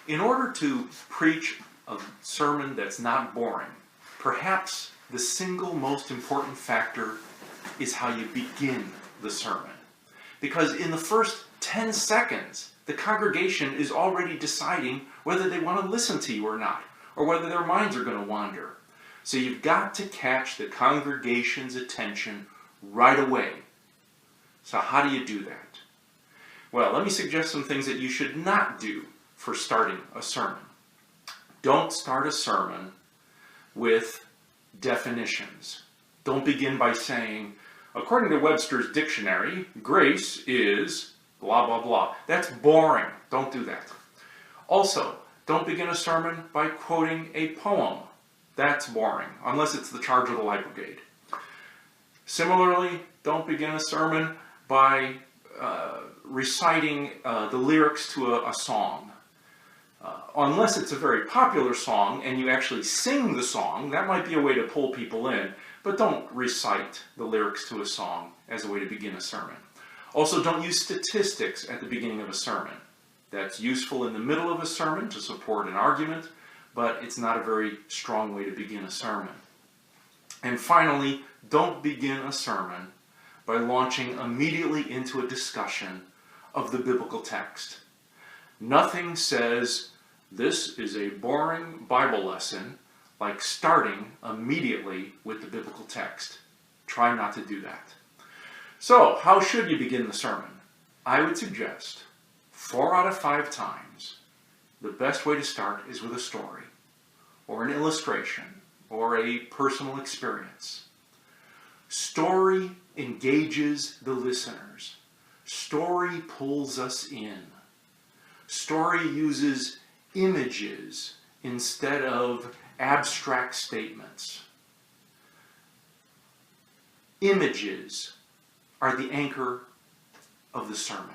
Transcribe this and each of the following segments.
In order to preach a sermon that's not boring, perhaps the single most important factor is how you begin the sermon. Because in the first 10 seconds, the congregation is already deciding whether they want to listen to you or not, or whether their minds are going to wander. So you've got to catch the congregation's attention right away. So how do you do that? Well, let me suggest some things that you should not do for starting a sermon. Don't start a sermon with definitions. Don't begin by saying, according to Webster's dictionary, grace is blah, blah, blah. That's boring. Don't do that. Also, don't begin a sermon by quoting a poem. That's boring, unless it's the Charge of the Light Brigade. Similarly, don't begin a sermon by reciting the lyrics to a song. Unless it's a very popular song and you actually sing the song, that might be a way to pull people in, but don't recite the lyrics to a song as a way to begin a sermon. Also, don't use statistics at the beginning of a sermon. That's useful in the middle of a sermon to support an argument, but it's not a very strong way to begin a sermon. And finally, don't begin a sermon by launching immediately into a discussion of the biblical text. Nothing says, this is a boring Bible lesson, like starting immediately with the biblical text. Try not to do that. So, how should you begin the sermon? I would suggest 4 out of 5 times, the best way to start is with a story, or an illustration, or a personal experience. Story engages the listeners. Story pulls us in. Story uses images instead of abstract statements. Images are the anchor of the sermon.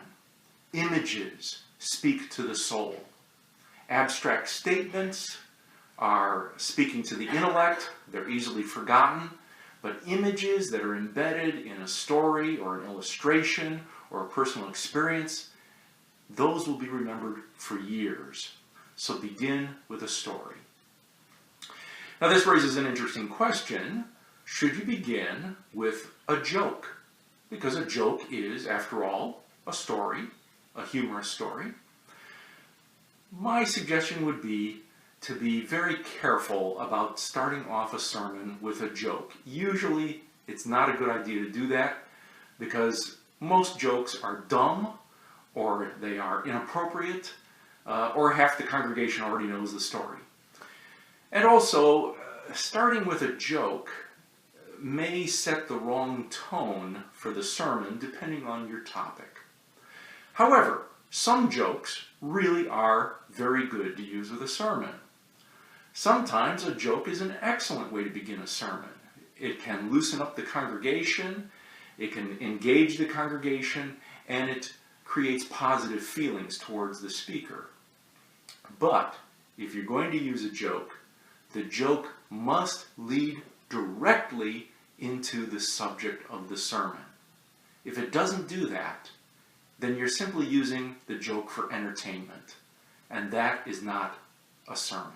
Images speak to the soul. Abstract statements are speaking to the intellect. They're easily forgotten. But images that are embedded in a story or an illustration or a personal experience, those will be remembered for years. So begin with a story. Now this raises an interesting question. Should you begin with a joke? Because a joke is, after all, a story, a humorous story. My suggestion would be to be very careful about starting off a sermon with a joke. Usually, it's not a good idea to do that because most jokes are dumb, or they are inappropriate, or half the congregation already knows the story. And also, starting with a joke may set the wrong tone for the sermon depending on your topic. However, some jokes really are very good to use with a sermon. Sometimes a joke is an excellent way to begin a sermon. It can loosen up the congregation, it can engage the congregation, and it creates positive feelings towards the speaker. But if you're going to use a joke, the joke must lead directly into the subject of the sermon. If it doesn't do that, then you're simply using the joke for entertainment, and that is not a sermon.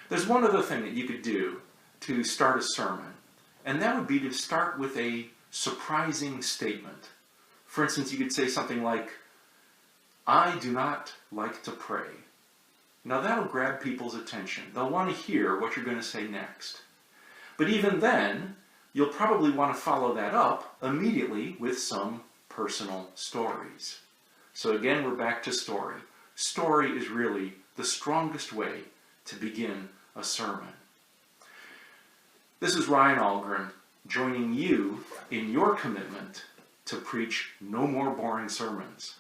There's one other thing that you could do to start a sermon, and that would be to start with a surprising statement. For instance, you could say something like, I do not like to pray. Now that'll grab people's attention. They'll want to hear what you're going to say next. But even then, you'll probably want to follow that up immediately with some personal stories. So again, we're back to story. Story is really the strongest way to begin a sermon. This is Ryan Algren joining you in your commitment to preach no more boring sermons.